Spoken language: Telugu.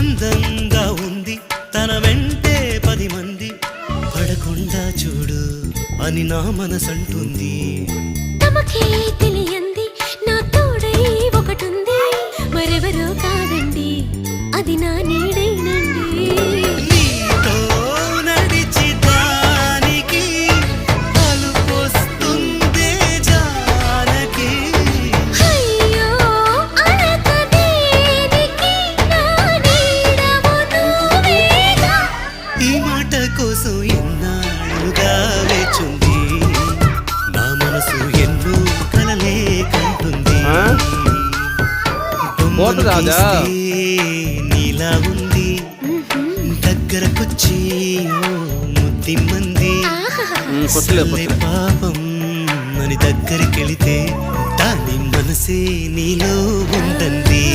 అందంగా ఉంది తన వెంటే 10 మంది పడకుండా చూడు అని నా మనసంటుంది. తమకే తెలియంది నా తోడై ఒకటుంది, మరెవరో కాదండి అది నా నీడైనండి. నీతో నడిచి దానికి అలుపొస్తుందే జానకి. అయ్యో అనక దేనికి నా నీడవు నువ్వేగా. ఈ మాట కోసం ఎన్నాళ్ళుగా వేచుంది నా మనసు ఎన్నో కలలే కంటుంది. పోటు రాజా. నీలా ఉంది దగ్గరకొచ్చి ముద్దిమ్మంది. కొట్టలే పాపం అని దగ్గరికెళితే దాని మనసే నీలో ఉందంది.